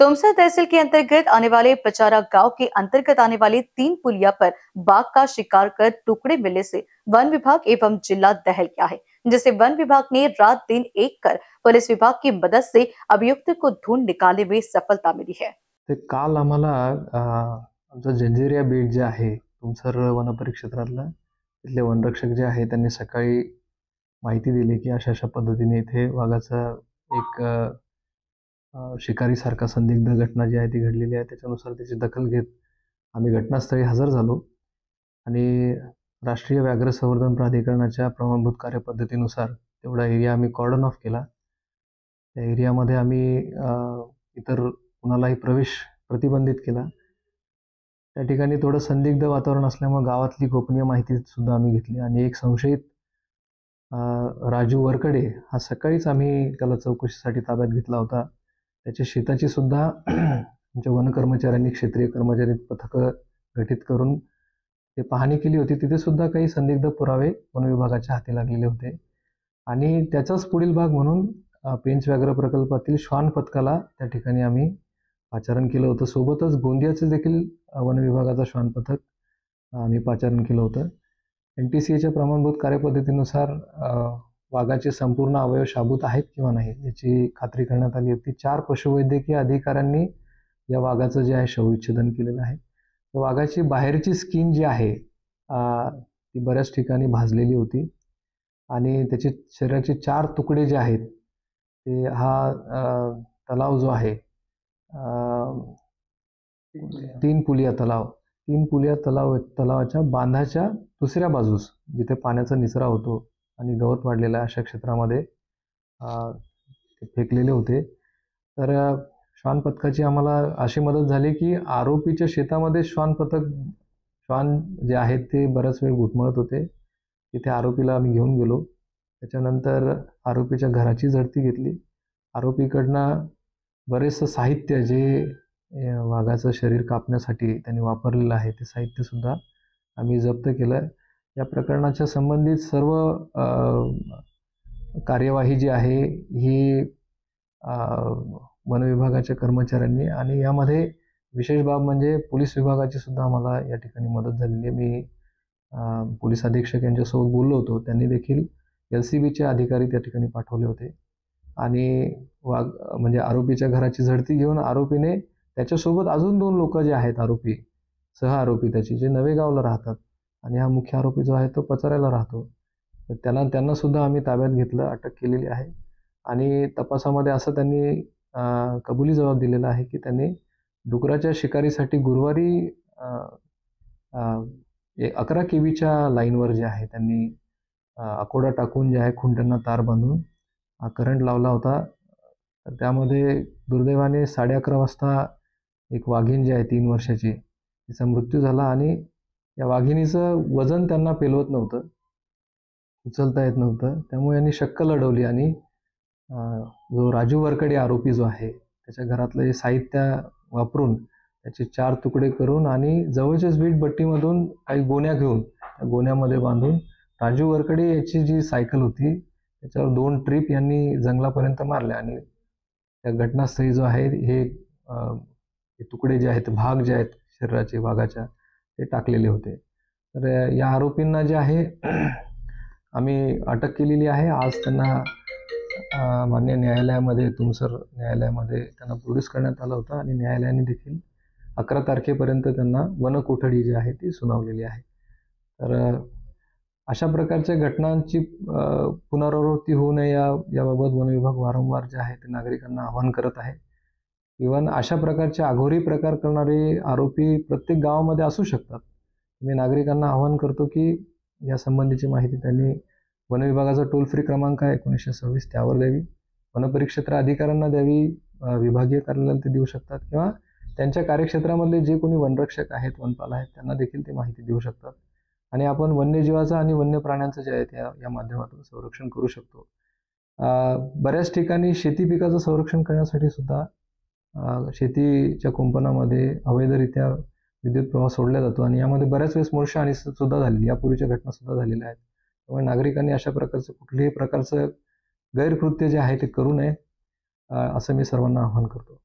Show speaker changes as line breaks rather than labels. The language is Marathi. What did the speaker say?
तुमसर तहसील के अंतर्गत आने वाले पचारा गांव के अंतर्गत आने वाले 3 पुलिया पर बाघ का शिकार कर टुकड़े मिलने से वन विभाग एवं जिला दहल गया है, जिसे वन विभाग ने रात दिन एक कर पुलिस विभाग की मदद से अभियुक्त को ढूंढ निकालने में सफलता मिली है।
ते काल आम्हाला आमचं जंजिरा बीट जे आहे तुमसर वन परिक्षेत्रातलं तिथले वनरक्षक जे आहे त्यांनी सकाळी माहिती दिली की अशा अशा पद्धतीने इथे वाघाचा एक शिकारीसारखा संदिग्ध घटना जी आहे ती घडलेली आहे। त्याच्यानुसार त्याची दखल घेत आम्ही घटनास्थळी हजर झालो आणि राष्ट्रीय व्याघ्र संवर्धन प्राधिकरणाच्या प्रमाणभूत कार्यपद्धतीनुसार तेवढा एरिया आम्ही कॉर्डन ऑफ केला। त्या एरियामध्ये आम्ही इतर कुणालाही प्रवेश प्रतिबंधित केला। त्या ठिकाणी थोडं संदिग्ध वातावरण असल्यामुळे गावातली गोपनीय माहिती सुद्धा आम्ही घेतली आणि एक संशयित राजू वरकडे हा सकाळीच आम्ही त्याला चौकशीसाठी ताब्यात घेतला होता। त्याच्या शेताची सुद्धा आमच्या वन कर्मचाऱ्यांनी क्षेत्रीय कर्मचारी पथकं गठीत करून ते पाहणी केली होती। तिथे सुद्धा काही संदिग्ध पुरावे वन विभागाच्या हाती लागलेले होते आणि त्याचाच पुढील भाग म्हणून पेंच व्याघ्र प्रकल्पातील श्वान पथकाला त्या ठिकाणी आम्ही पाचारण केलं होतं। सोबतच गोंदियाचे देखील वन विभागाचा श्वान पथक आम्ही पाचारण केलं होतं। NTCAच्या प्रमाणभूत कार्यपद्धतीनुसार वाघाचे संपूर्ण अवयव शाबूत आहेत किंवा नाही याची खात्री करण्यात आली होती। 4 पशुवैद्यकीय अधिकाऱ्यांनी या वाघाचं जे आहे शवविच्छेदन केलेलं आहे। वाघाची बाहेरची स्किन जी आहे ती बऱ्याच ठिकाणी भाजलेली होती आणि त्याचे शरीराचे 4 तुकडे जे आहेत ते हा तलाव जो आहे 3 पुलिया तलावाच्या बांधाच्या दुसऱ्या बाजूस जिथे पाण्याचा निचरा होतो आणि गवत वाढलेला अशा क्षेत्रामध्ये ते फेकलेले होते। तर श्वान पथकाची आम्हाला अशी मदत झाली की आरोपीच्या शेतामध्ये श्वान जे आहेत ते बराच वेळ घुटमळत होते। तिथे आरोपीला आम्ही घेऊन गेलो। त्याच्यानंतर आरोपीच्या घराची झडती घेतली। आरोपीकडनं बरेचसं साहित्य जे वाघाचं शरीर कापण्यासाठी त्यांनी वापरलेलं आहे ते साहित्य सुद्धा आम्ही जप्त केलं। या प्रकरणाच्या संबंधित सर्व कार्यवाही जी आहे ही वन विभागाच्या कर्मचाऱ्यांनी आणि यामध्ये विशेष बाब म्हणजे पोलीस विभागाची सुद्धा आम्हाला या ठिकाणी मदत झालेली आहे। मी पोलीस अधीक्षक यांच्यासोबत बोललो होतो। त्यांनी देखील LCBचे अधिकारी त्या ठिकाणी पाठवले होते आणि वाघ म्हणजे आरोपीच्या घराची झडती घेऊन आरोपीने त्याच्यासोबत अजून 2 लोक जे आहेत सह आरोपी त्याचे जे नवेगावला राहतात आणि हा मुख्य आरोपी जो आहे तो पचाऱ्याला राहतो, तर त्यांना सुद्धा आम्ही ताब्यात घेतलं, अटक केलेली आहे आणि तपासामध्ये असं त्यांनी कबुली जबाब दिलेला आहे की त्यांनी डुकराच्या शिकारीसाठी गुरुवारी 11 KVच्या लाईनवर जे आहे त्यांनी अकोडा टाकून जे आहे खुंट्यांना तार बांधून करंट लावला होता। तर त्यामध्ये दुर्दैवाने 11:30 वाजता एक वाघीण जी आहे 3 वर्षाची तिचा मृत्यू झाला आणि या वाघिणीचं वजन त्यांना पेलवत नव्हतं, उचलता येत नव्हतं। त्यामुळे यांनी शक्कल लढवली आणि जो राजू वरकडे आरोपी जो आहे त्याच्या घरातलं हे साहित्य वापरून त्याचे 4 तुकडे करून आणि जवळच्याच वीटभट्टीमधून काही गोण्या घेऊन त्या गोण्यामध्ये बांधून राजू वरकडे याची जी सायकल होती त्याच्यावर 2 ट्रिप यांनी जंगलापर्यंत मारल्या आणि त्या घटनास्थळी जो आहे हे तुकडे जे आहेत भाग जे आहेत शरीराचे वाघाच्या ते टाकलेले होते। तर या आरोपींना जे आहे आम्ही अटक केलेली आहे। आज त्यांना मान्य न्यायालयामध्ये तुमसर न्यायालयामध्ये त्यांना प्रोड्यूस करण्यात आलं होतं आणि न्यायालयाने देखील 11 तारखेपर्यंत त्यांना वनकोठडी जी आहे ती सुनावलेली आहे। तर अशा प्रकारच्या घटनांची पुनरावृत्ती होऊ नये याबाबत वन विभाग वारंवार जे आहे ते नागरिकांना आवाहन करत आहे। इव्हन अशा प्रकारचे अघोरी प्रकार करणारे आरोपी प्रत्येक गावामध्ये असू शकतात। मी नागरिकांना आवाहन करतो की या संबंधीची माहिती त्यांनी वन विभागाचा टोल फ्री क्रमांक आहे 1926 त्यावर द्यावी, वनपरिक्षेत्र अधिकाऱ्यांना द्यावी, विभागीय कार्यालयाला ते देऊ शकतात किंवा त्यांच्या कार्यक्षेत्रामधले जे कोणी वनरक्षक आहेत, वनपाल आहेत त्यांना देखील ते माहिती देऊ शकतात आणि आपण वन्यजीवाचं आणि वन्य प्राण्यांचं जे आहे या माध्यमातून संरक्षण करू शकतो। बऱ्याच ठिकाणी शेती पिकाचं संरक्षण करण्यासाठी सुद्धा शेतीच्या कुंपणामध्ये अवैधरित्या विद्युत प्रवाह सोडला जातो आणि यामध्ये बऱ्याच वेळेस मोर्चहानी सुद्धा झालेली, यापूर्वीच्या घटना सुद्धा झालेल्या आहेत। त्यामुळे नागरिकांनी अशा प्रकारचं कुठल्याही प्रकारचं गैरकृत्य जे आहे ते करू नये असं मी सर्वांना आवाहन करतो।